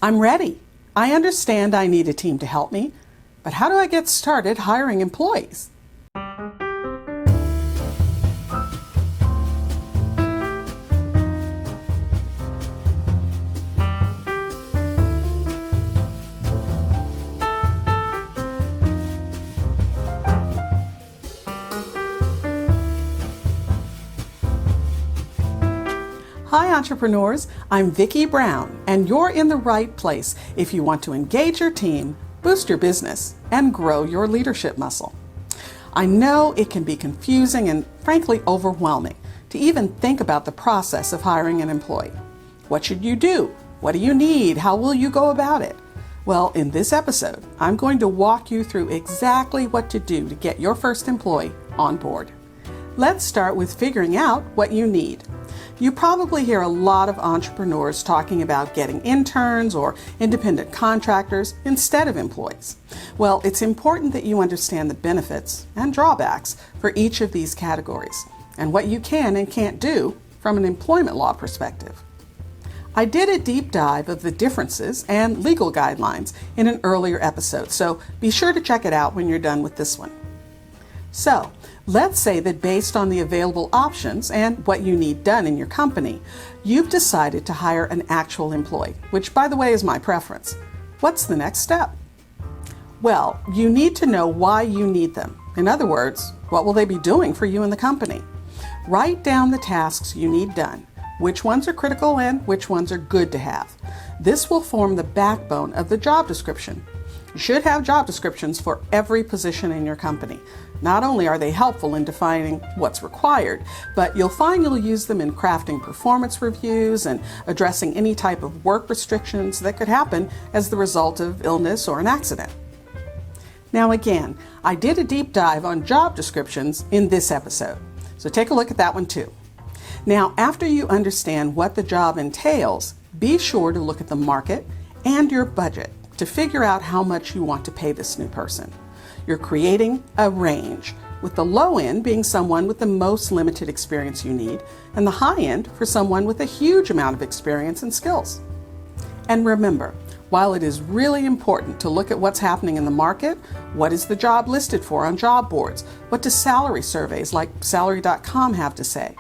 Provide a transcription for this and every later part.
I'm ready. I understand I need a team to help me, but how do I get started hiring employees? Hi entrepreneurs, I'm Vicky Brown, and you're in the right place if you want to engage your team, boost your business, and grow your leadership muscle. I know it can be confusing and frankly overwhelming to even think about the process of hiring an employee. What should you do? What do you need? How will you go about it? Well, in this episode, I'm going to walk you through exactly what to do to get your first employee on board. Let's start with figuring out what you need. You probably hear a lot of entrepreneurs talking about getting interns or independent contractors instead of employees. Well, it's important that you understand the benefits and drawbacks for each of these categories and what you can and can't do from an employment law perspective. I did a deep dive of the differences and legal guidelines in an earlier episode, so be sure to check it out when you're done with this one. So, let's say that based on the available options and what you need done in your company, you've decided to hire an actual employee, which by the way is my preference. What's the next step? Well, you need to know why you need them. In other words, what will they be doing for you in the company? Write down the tasks you need done, which ones are critical and which ones are good to have. This will form the backbone of the job description. You should have job descriptions for every position in your company. Not only are they helpful in defining what's required, but you'll find you'll use them in crafting performance reviews and addressing any type of work restrictions that could happen as the result of illness or an accident. Now again, I did a deep dive on job descriptions in this episode, so take a look at that one too. Now, after you understand what the job entails, be sure to look at the market and your budget to figure out how much you want to pay this new person. You're creating a range, with the low end being someone with the most limited experience you need, and the high end for someone with a huge amount of experience and skills. And remember, while it is really important to look at what's happening in the market, what is the job listed for on job boards, what do salary surveys like salary.com have to say,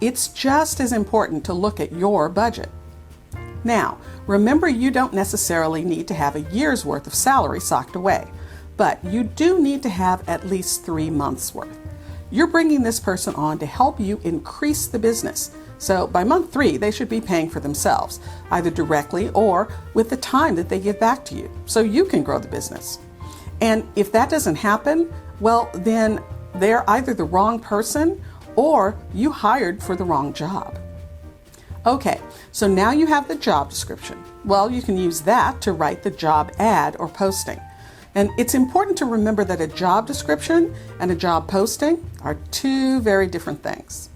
it's just as important to look at your budget. Now, remember you don't necessarily need to have a year's worth of salary socked away, but you do need to have at least 3 months worth. You're bringing this person on to help you increase the business. So by month 3, they should be paying for themselves, either directly or with the time that they give back to you, so you can grow the business. And if that doesn't happen, well, then they're either the wrong person or you hired for the wrong job. Okay, so now you have the job description. Well, you can use that to write the job ad or posting. And it's important to remember that a job description and a job posting are two very different things.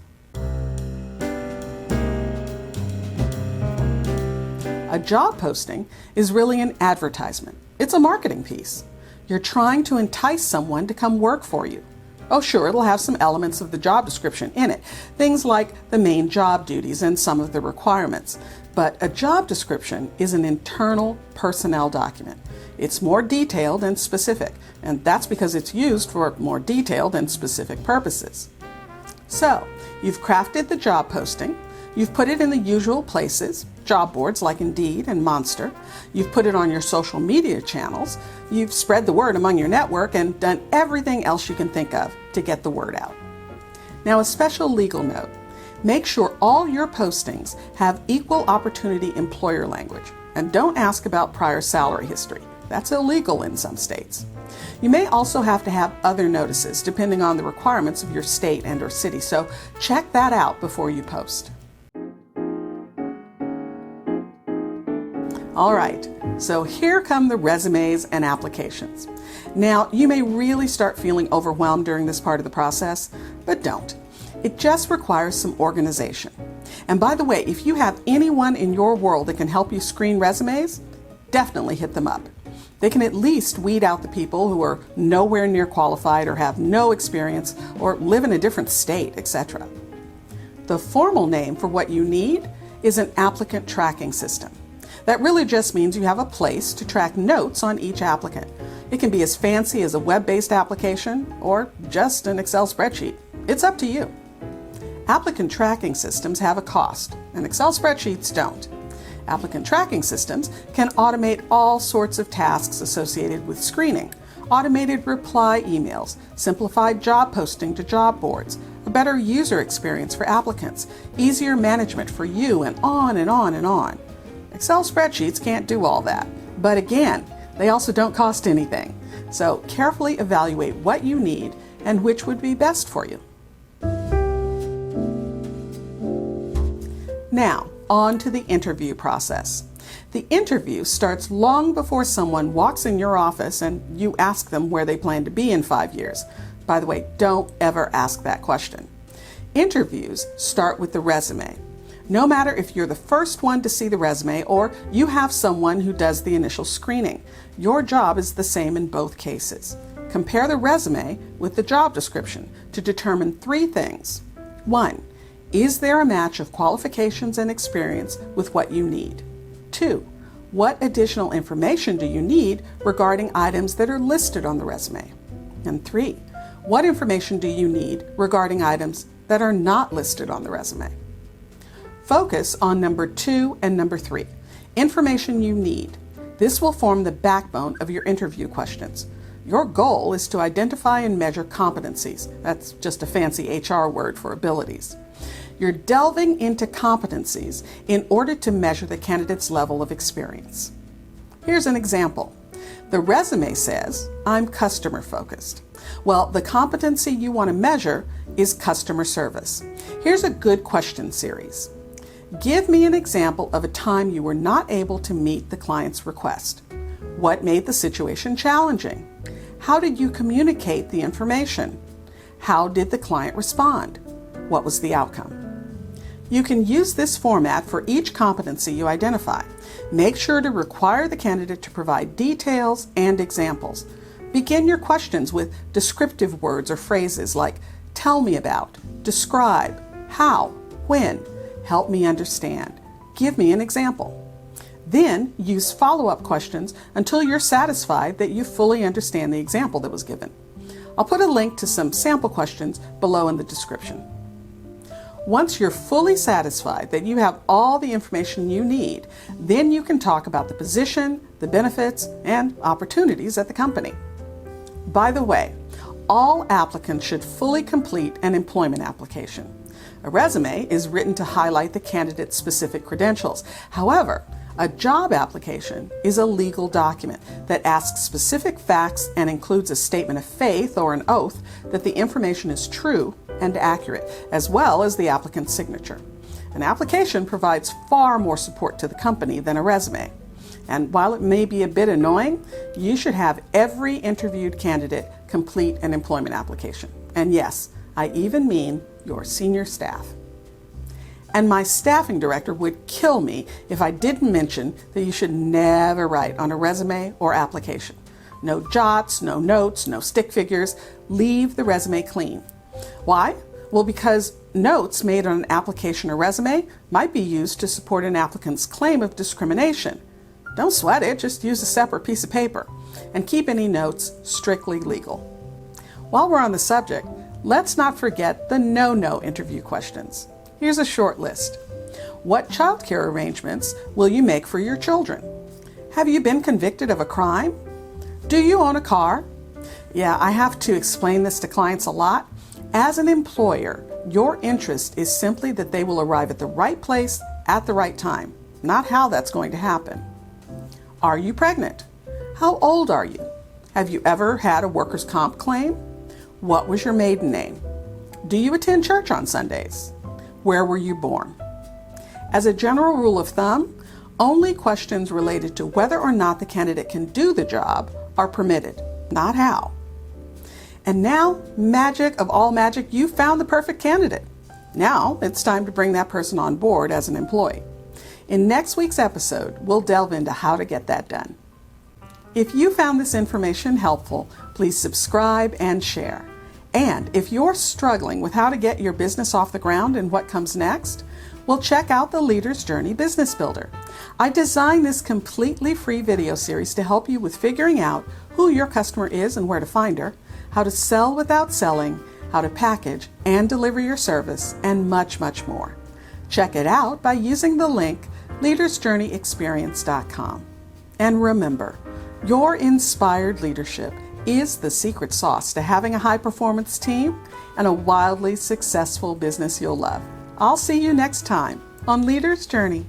A job posting is really an advertisement. It's a marketing piece. You're trying to entice someone to come work for you. Oh sure, it'll have some elements of the job description in it, things like the main job duties and some of the requirements. But a job description is an internal personnel document. It's more detailed and specific, and that's because it's used for more detailed and specific purposes. So, you've crafted the job posting, you've put it in the usual places, job boards like Indeed and Monster, you've put it on your social media channels, you've spread the word among your network and done everything else you can think of to get the word out. Now, a special legal note. Make sure all your postings have equal opportunity employer language, and don't ask about prior salary history. That's illegal in some states. You may also have to have other notices depending on the requirements of your state and or city, so check that out before you post. All right, so here come the resumes and applications. Now, you may really start feeling overwhelmed during this part of the process, but don't. It just requires some organization. And by the way, if you have anyone in your world that can help you screen resumes, definitely hit them up. They can at least weed out the people who are nowhere near qualified or have no experience or live in a different state, etc. The formal name for what you need is an applicant tracking system. That really just means you have a place to track notes on each applicant. It can be as fancy as a web-based application or just an Excel spreadsheet. It's up to you. Applicant tracking systems have a cost, and Excel spreadsheets don't. Applicant tracking systems can automate all sorts of tasks associated with screening, automated reply emails, simplified job posting to job boards, a better user experience for applicants, easier management for you, and on and on and on. Excel spreadsheets can't do all that, but again, they also don't cost anything. So carefully evaluate what you need and which would be best for you. Now, on to the interview process. The interview starts long before someone walks in your office and you ask them where they plan to be in 5 years. By the way, don't ever ask that question. Interviews start with the resume. No matter if you're the first one to see the resume or you have someone who does the initial screening, your job is the same in both cases. Compare the resume with the job description to determine 3 things. 1. Is there a match of qualifications and experience with what you need? 2. What additional information do you need regarding items that are listed on the resume? And 3. What information do you need regarding items that are not listed on the resume? Focus on number 2 and number 3. Information you need. This will form the backbone of your interview questions. Your goal is to identify and measure competencies. That's just a fancy HR word for abilities. You're delving into competencies in order to measure the candidate's level of experience. Here's an example. The resume says, I'm customer focused. Well, the competency you want to measure is customer service. Here's a good question series. Give me an example of a time you were not able to meet the client's request. What made the situation challenging? How did you communicate the information? How did the client respond? What was the outcome? You can use this format for each competency you identify. Make sure to require the candidate to provide details and examples. Begin your questions with descriptive words or phrases like tell me about, describe, how, when, help me understand, give me an example. Then use follow-up questions until you're satisfied that you fully understand the example that was given. I'll put a link to some sample questions below in the description. Once you're fully satisfied that you have all the information you need, then you can talk about the position, the benefits, and opportunities at the company. By the way, all applicants should fully complete an employment application. A resume is written to highlight the candidate's specific credentials. However, a job application is a legal document that asks specific facts and includes a statement of faith or an oath that the information is true and accurate, as well as the applicant's signature. An application provides far more support to the company than a resume. And while it may be a bit annoying, you should have every interviewed candidate complete an employment application. And yes, I even mean your senior staff. And my staffing director would kill me if I didn't mention that you should never write on a resume or application. No jots, no notes, no stick figures. Leave the resume clean. Why? Well, because notes made on an application or resume might be used to support an applicant's claim of discrimination. Don't sweat it, just use a separate piece of paper. And keep any notes strictly legal. While we're on the subject, let's not forget the no-no interview questions. Here's a short list. What childcare arrangements will you make for your children? Have you been convicted of a crime? Do you own a car? Yeah, I have to explain this to clients a lot. As an employer, your interest is simply that they will arrive at the right place at the right time, not how that's going to happen. Are you pregnant? How old are you? Have you ever had a workers' comp claim? What was your maiden name? Do you attend church on Sundays? Where were you born? As a general rule of thumb, only questions related to whether or not the candidate can do the job are permitted, not how. And now, magic of all magic, you found the perfect candidate. Now it's time to bring that person on board as an employee. In next week's episode, we'll delve into how to get that done. If you found this information helpful, please subscribe and share. And if you're struggling with how to get your business off the ground and what comes next, Well, check out the Leader's Journey Business Builder. I designed this completely free video series to help you with figuring out who your customer is and where to find her, how to sell without selling, how to package and deliver your service, and much, much more. Check it out by using the link leadersjourneyexperience.com. And remember, your inspired leadership is the secret sauce to having a high-performance team and a wildly successful business you'll love. I'll see you next time on Leader's Journey.